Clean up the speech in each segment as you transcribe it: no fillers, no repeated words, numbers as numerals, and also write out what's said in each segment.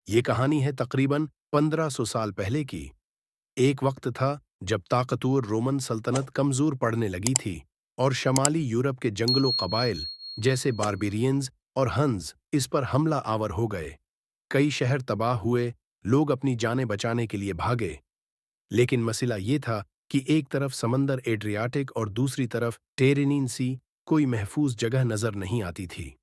ये कहानी है तकरीबन 1500 साल पहले की। एक वक्त था जब ताकतवर रोमन सल्तनत कमजोर पड़ने लगी थी और शमाली यूरोप के जंगलों कबाइल जैसे बारबेरियंस और हंस इस पर हमला आवर हो गए। कई शहर तबाह हुए, लोग अपनी जानें बचाने के लिए भागे। लेकिन मसला ये था कि एक तरफ समंदर एड्रियाटिक और दूसरी तरफ टेरेनीन सी, कोई महफूज जगह नजर नहीं आती थी।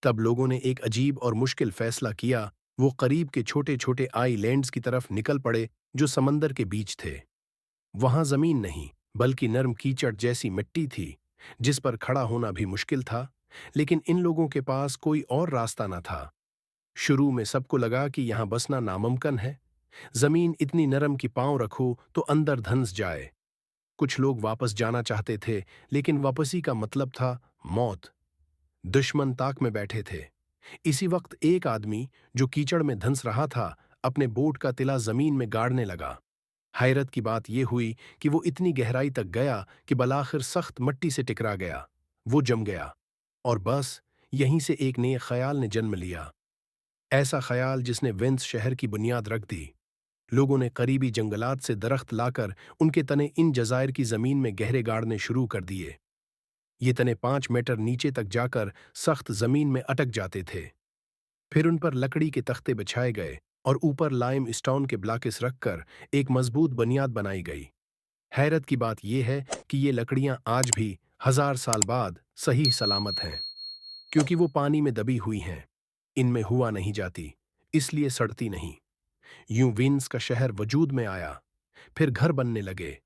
तब लोगों ने एक अजीब और मुश्किल फैसला किया। वो करीब के छोटे छोटे आइलैंड्स की तरफ निकल पड़े जो समंदर के बीच थे। वहां जमीन नहीं, बल्कि नर्म कीचड़ जैसी मिट्टी थी, जिस पर खड़ा होना भी मुश्किल था। लेकिन इन लोगों के पास कोई और रास्ता न था। शुरू में सबको लगा कि यहां बसना नामुमकिन है। जमीन इतनी नरम कि पांव रखो तो अंदर धंस जाए। कुछ लोग वापस जाना चाहते थे, लेकिन वापसी का मतलब था मौत। दुश्मन ताक में बैठे थे। इसी वक्त एक आदमी जो कीचड़ में धंस रहा था, अपने बोट का तिला जमीन में गाड़ने लगा। हैरत की बात यह हुई कि वो इतनी गहराई तक गया कि बलाखिर सख्त मिट्टी से टकरा गया। वो जम गया। और बस यहीं से एक नए ख्याल ने जन्म लिया। ऐसा ख्याल जिसने वेंस शहर की बुनियाद रख दी। लोगों ने करीबी जंगलात से दरख्त लाकर उनके तने इन जजायर की जमीन में गहरे गाड़ने शुरू कर दिए। ये तने 5 मीटर नीचे तक जाकर सख्त जमीन में अटक जाते थे। फिर उन पर लकड़ी के तख्ते बिछाए गए और ऊपर लाइम स्टोन के ब्लॉकेस रखकर एक मजबूत बुनियाद बनाई गई। हैरत की बात यह है कि ये लकड़ियां आज भी 1000 साल बाद सही सलामत हैं, क्योंकि वो पानी में दबी हुई हैं। इनमें हुआ नहीं जाती, इसलिए सड़ती नहीं। यूं विंस का शहर वजूद में आया। फिर घर बनने लगे,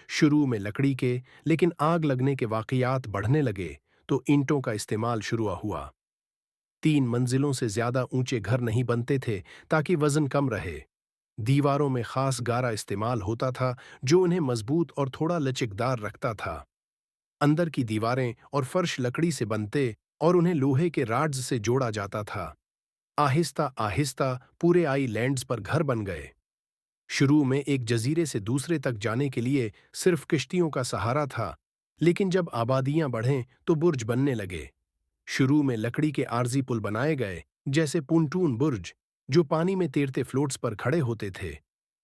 शुरू में लकड़ी के, लेकिन आग लगने के वाकयात बढ़ने लगे तो ईंटों का इस्तेमाल शुरू हुआ। 3 मंजिलों से ज्यादा ऊंचे घर नहीं बनते थे ताकि वजन कम रहे। दीवारों में खास गारा इस्तेमाल होता था जो उन्हें मजबूत और थोड़ा लचकदार रखता था। अंदर की दीवारें और फर्श लकड़ी से बनते और उन्हें लोहे के राड्स से जोड़ा जाता था। आहिस्ता आहिस्ता पूरे आइलैंड्स पर घर बन गए। शुरू में एक जजीरे से दूसरे तक जाने के लिए सिर्फ किश्तियों का सहारा था, लेकिन जब आबादियां बढ़ें तो बुर्ज बनने लगे। शुरू में लकड़ी के आरजी पुल बनाए गए, जैसे पुंटून बुर्ज, जो पानी में तैरते फ्लोट्स पर खड़े होते थे।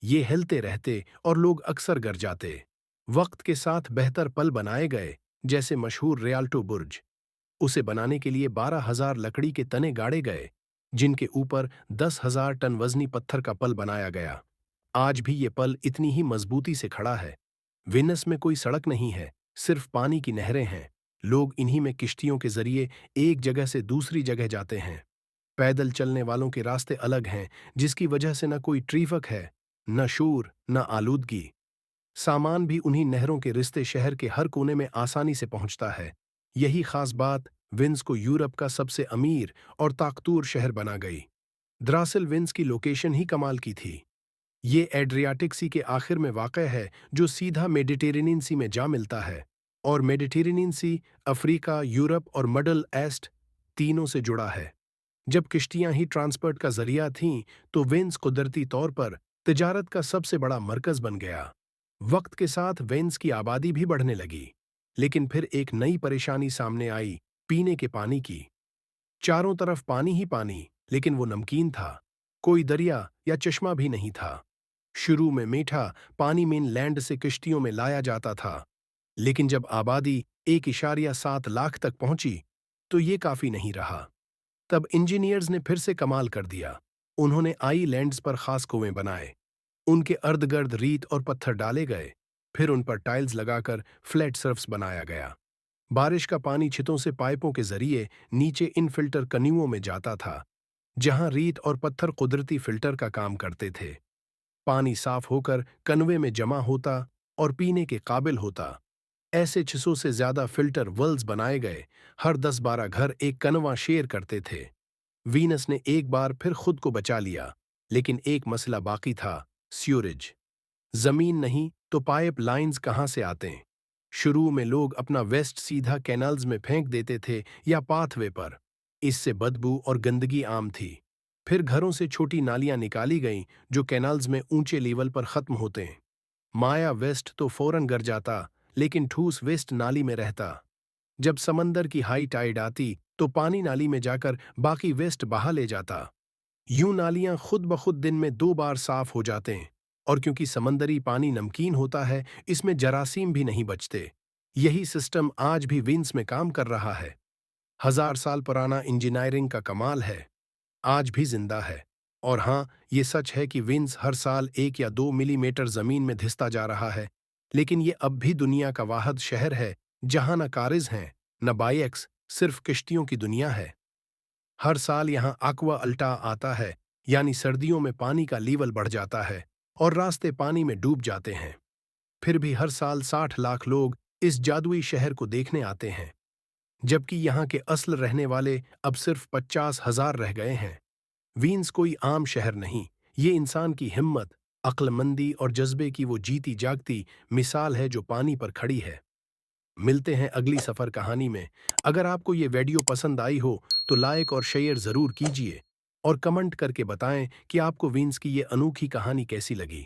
ये हिलते रहते और लोग अक्सर गर जाते। वक्त के साथ बेहतर पल बनाए गए, जैसे मशहूर रियाल्टो बुर्ज। उसे बनाने के लिए 12,000 लकड़ी के तने गाड़े गए, जिनके ऊपर 10,000 टन वजनी पत्थर का पल बनाया गया। आज भी ये पल इतनी ही मजबूती से खड़ा है। वेनस में कोई सड़क नहीं है, सिर्फ पानी की नहरें हैं। लोग इन्हीं में किश्तियों के जरिए एक जगह से दूसरी जगह जाते हैं। पैदल चलने वालों के रास्ते अलग हैं, जिसकी वजह से न कोई ट्रैफिक है, न शोर, न आलूदगी। सामान भी उन्हीं नहरों के रिश्ते शहर के हर कोने में आसानी से पहुंचता है। यही खास बात विंस को यूरोप का सबसे अमीर और ताकतवर शहर बना गई। दरअसल विंस की लोकेशन ही कमाल की थी। ये एड्रियाटिक सी के आखिर में वाक़ है, जो सीधा मेडिटेरेनियन सी में जा मिलता है। और मेडिटेरेनियन सी अफ्रीका, यूरोप और मिडल ईस्ट तीनों से जुड़ा है। जब किश्तियां ही ट्रांसपोर्ट का जरिया थीं, तो वेन्स कुदरती तौर पर तिजारत का सबसे बड़ा मरकज बन गया। वक्त के साथ वेन्स की आबादी भी बढ़ने लगी, लेकिन फिर एक नई परेशानी सामने आई, पीने के पानी की। चारों तरफ पानी ही पानी, लेकिन वो नमकीन था। कोई दरिया या चश्मा भी नहीं था। शुरू में मीठा पानी मेनलैंड से किश्तियों में लाया जाता था, लेकिन जब आबादी 1.7 लाख तक पहुंची, तो ये काफी नहीं रहा। तब इंजीनियर्स ने फिर से कमाल कर दिया। उन्होंने आईलैंड्स पर खास कुएं बनाए। उनके अर्धगर्द रेत और पत्थर डाले गए। फिर उन पर टाइल्स लगाकर फ्लैट सर्फ्स बनाया गया। बारिश का पानी छितों से पाइपों के जरिए नीचे इन फिल्टर कन्युओं में जाता था, जहां रेत और पत्थर कुदरती फिल्टर का काम करते थे। पानी साफ होकर कनवे में जमा होता और पीने के काबिल होता। ऐसे 600 से ज्यादा फिल्टर वर्ल्स बनाए गए। हर 10-12 घर एक कनवा शेयर करते थे। वीनस ने एक बार फिर खुद को बचा लिया, लेकिन एक मसला बाकी था, सीवरेज। जमीन नहीं तो पाइप लाइंस कहां से आते? शुरू में लोग अपना वेस्ट सीधा कैनाल्स में फेंक देते थे या पाथवे पर। इससे बदबू और गंदगी आम थी। फिर घरों से छोटी नालियां निकाली गईं, जो कैनाल्स में ऊंचे लेवल पर खत्म होते हैं। माया वेस्ट तो फौरन गर जाता, लेकिन ठूस वेस्ट नाली में रहता। जब समंदर की हाई टाइड आती, तो पानी नाली में जाकर बाकी वेस्ट बहा ले जाता। यूं नालियां खुद ब खुद दिन में 2 बार साफ हो जाते हैं, और क्योंकि समंदरी पानी नमकीन होता है, इसमें जरासीम भी नहीं बचते। यही सिस्टम आज भी विंस में काम कर रहा है। 1000 साल पुराना इंजीनियरिंग का कमाल है, आज भी जिंदा है। और हाँ, ये सच है कि विंस हर साल 1 या 2 मिलीमीटर जमीन में धिसता जा रहा है, लेकिन ये अब भी दुनिया का वाहिद शहर है जहां न कारिज हैं, न बाइक्स, सिर्फ किश्तियों की दुनिया है। हर साल यहाँ आक्वा अल्टा आता है, यानी सर्दियों में पानी का लेवल बढ़ जाता है और रास्ते पानी में डूब जाते हैं। फिर भी हर साल 60 लाख लोग इस जादुई शहर को देखने आते हैं, जबकि यहाँ के असल रहने वाले अब सिर्फ 50,000 रह गए हैं। वीन्स कोई आम शहर नहीं, ये इंसान की हिम्मत, अक्लमंदी और जज्बे की वो जीती जागती मिसाल है जो पानी पर खड़ी है। मिलते हैं अगली सफर कहानी में। अगर आपको ये वीडियो पसंद आई हो तो लाइक और शेयर जरूर कीजिए, और कमेंट करके बताएं कि आपको विंस की ये अनोखी कहानी कैसी लगी।